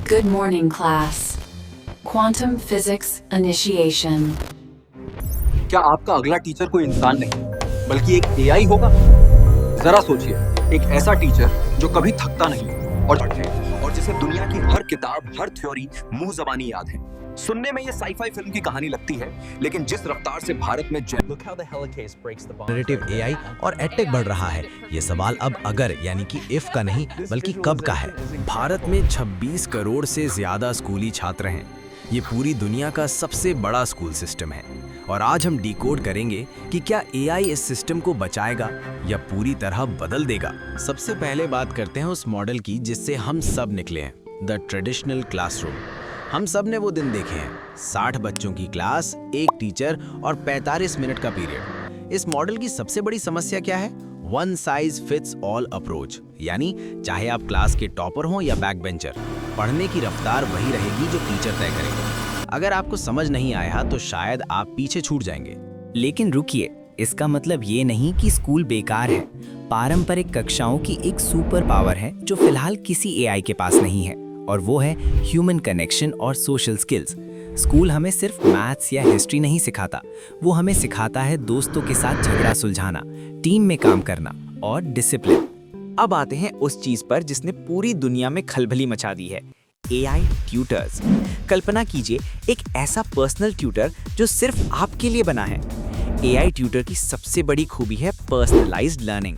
Good morning, class. Quantum Physics Initiation. क्या आपका अगला टीचर कोई इंसान नहीं बल्कि एक एआई होगा? जरा सोचिए, एक ऐसा टीचर जो कभी थकता नहीं और जिसे दुनिया की हर किताब, हर थ्योरी मुंह जबानी याद है। सुनने में ये साई-फाई फिल्म की कहानी लगती है, लेकिन जिस रफ्तार से भारत में जनरेटिव एआई और एडटेक बढ़ रहा है, ये सवाल अब अगर यानी कि इफ का नहीं बल्कि कब का है। भारत में 26 करोड़ से ज्यादा स्कूली छात्र हैं। ये पूरी दुनिया का सबसे बड़ा स्कूल सिस्टम है और आज हम डिकोड करेंगे कि क्या एआई इस सिस्टम को बचाएगा या पूरी तरह बदल देगा। सबसे पहले बात करते हैं उस मॉडल की जिससे हम सब निकले हैं, द ट्रेडिशनल क्लासरूम। हम सब ने वो दिन देखे हैं, 60 बच्चों की क्लास, एक टीचर और 45 मिनट का पीरियड। इस मॉडल की सबसे बड़ी समस्या क्या है? One size fits all approach, यानी चाहे आप क्लास के टॉपर हों या बैक बेंचर, पढ़ने की रफ्तार वही रहेगी जो टीचर तय करेगा। अगर आपको समझ नहीं आया तो शायद आप पीछे छूट जाएंगे। लेकिन रुकिए, इसका मतलब ये नहीं कि स्कूल बेकार है। पारंपरिक कक्षाओं की एक सुपर पावर है जो फिलहाल किसी एआई के पास नहीं है, और वो है ह्यूमन कनेक्शन और सोशल स्किल्स। स्कूल हमें सिर्फ मैथ्स या हिस्ट्री नहीं सिखाता, वो हमें सिखाता है दोस्तों के साथ झगड़ा सुलझाना, टीम में काम करना और डिसिप्लिन। अब आते हैं उस चीज पर जिसने पूरी दुनिया में खलबली मचा दी है, एआई ट्यूटर्स। कल्पना कीजिए एक ऐसा पर्सनल ट्यूटर जो सिर्फ आपके लिए बना है। एआई ट्यूटर की सबसे बड़ी खूबी है पर्सनलाइज्ड लर्निंग।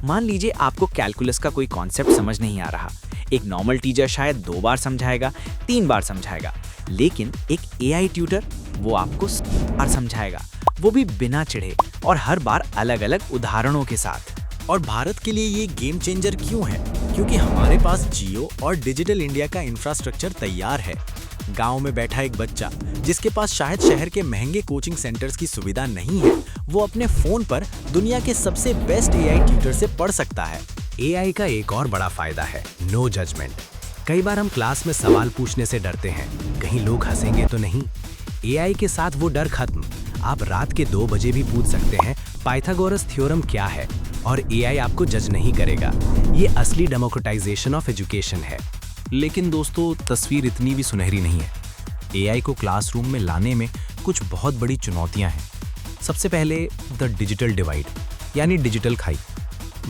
मान लीजिए आपको कैलकुलस का कोई कॉन्सेप्ट समझ नहीं आ रहा, एक नॉर्मल टीचर शायद 2 बार समझाएगा, 3 बार समझाएगा, लेकिन एक एआई ट्यूटर वो आपको 7 बार समझाएगा, वो भी बिना चिढ़े और हर बार अलग-अलग उदाहरणों के साथ। और भारत के लिए ये गेम चेंजर क्यों है? क्योंकि हमारे पास जियो और डिजिटल इंडिया का इंफ्रास्ट्रक्चर तैयार है। गांव में बैठा एक बच्चा जिसके पास शायद शहर के महंगे कोचिंग सेंटर्स की सुविधा नहीं है, वो अपने फोन पर दुनिया के सबसे बेस्ट एआई ट्यूटर से पढ़ सकता है। एआई का एक और बड़ा फायदा है नो जजमेंट। कई बार हम क्लास में सवाल पूछने से डरते हैं, कहीं लोग हंसेंगे तो नहीं। एआई के साथ वो डर खत्म। आप रात के 2 बजे भी पूछ सकते हैं पाइथागोरस थ्योरम क्या है, और एआई आपको जज नहीं करेगा। ये असली डेमोक्रेटाइजेशन ऑफ एजुकेशन है। लेकिन दोस्तों, तस्वीर इतनी भी सुनहरी नहीं है। एआई को क्लासरूम में लाने में कुछ बहुत बड़ी चुनौतियां हैं। सबसे पहले द डिजिटल डिवाइड, यानी डिजिटल खाई।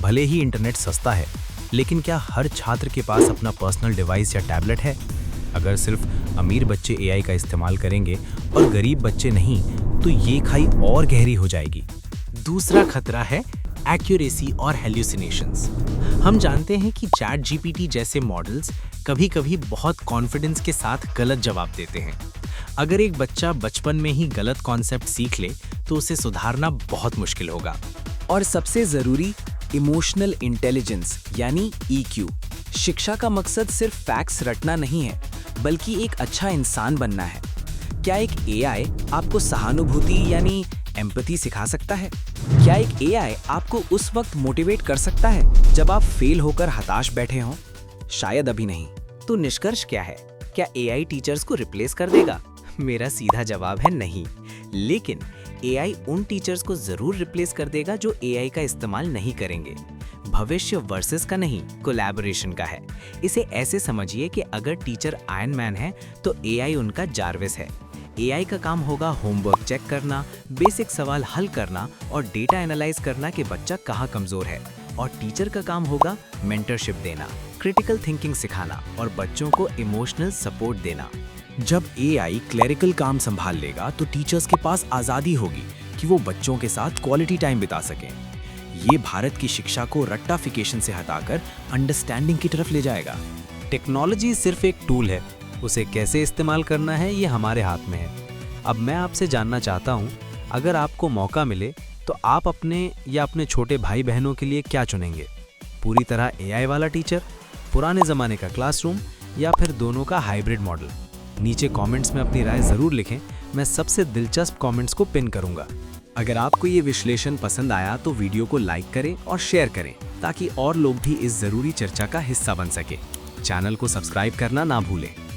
भले ही इंटरनेट सस्ता है, लेकिन क्या हर छात्र के पास अपना पर्सनल डिवाइस या टैबलेट है? अगर सिर्फ अमीर बच्चे एआई का इस्तेमाल करेंगे और गरीब बच्चे नहीं, तो ये खाई और गहरी हो जाएगी। दूसरा खतरा है एक्यूरेसी और हेल्यूसिनेशंस। हम जानते हैं कि चैट जीपीटी जैसे मॉडल्स कभी-कभी बहुत कॉन्फिडेंस के साथ गलत जवाब देते हैं। अगर एक बच्चा बचपन में ही गलत कॉन्सेप्ट सीख ले तो उसे सुधारना बहुत मुश्किल होगा। और सबसे जरूरी, इमोशनल इंटेलिजेंस यानी ईक्यू। शिक्षा का मकसद सिर्फ फैक्ट्स रटना नहीं है, बल्कि एक अच्छा इंसान बनना है। क्या एक एआई आपको सहानुभूति यानी एम्पैथी सिखा सकता है? क्या एक एआई आपको उस वक्त मोटिवेट कर सकता है जब आप फेल होकर हताश बैठे हों? शायद अभी नहीं। तो निष्कर्ष क्या है? क्या एआई टीचर्स को रिप्लेस कर देगा? मेरा सीधा जवाब है नहीं। लेकिन एआई उन टीचर्स को जरूर रिप्लेस कर देगा जो एआई का इस्तेमाल नहीं करेंगे। भविष्य वर्सेस का नहीं, कोलैबोरेशन का है। इसे ऐसे समझिए कि अगर टीचर आयरन मैन है तो एआई उनका जार्विस है। एआई का काम होगा होमवर्क चेक करना, बेसिक सवाल हल करना और डेटा एनालाइज करना कि बच्चा कहाँ कमजोर है, और टीचर का काम होगा मेंटरशिप देना, क्रिटिकल थिंकिंग सिखाना और बच्चों को इमोशनल सपोर्ट देना। जब एआई क्लरिकल काम संभाल लेगा तो टीचर्स के पास आज़ादी होगी कि वो बच्चों के साथ क्वालिटी टाइम बिता सकें। ये भारत की शिक्षा को रट्टाफिकेशन से हटाकर अंडरस्टैंडिंग की तरफ ले जाएगा। टेक्नोलॉजी सिर्फ एक टूल है, उसे कैसे इस्तेमाल करना है ये हमारे हाथ में है। अब मैं आपसे जानना चाहता हूँ, अगर आपको मौका मिले तो आप अपने या अपने छोटे भाई बहनों के लिए क्या चुनेंगे? पूरी तरह एआई वाला टीचर, पुराने ज़माने का क्लासरूम, या फिर दोनों का हाइब्रिड मॉडल? नीचे कमेंट्स में अपनी राय ज़रूर लिखें, मैं सबसे दिलचस्प कमेंट्स को पिन करूंगा। अगर आपको ये विश्लेषण पसंद आया तो वीडियो को लाइक करें और शेयर करें ताकि और लोग भी इस ज़रूरी चर्चा का हिस्सा बन सके। चैनल को सब्सक्राइब करना ना भूलें।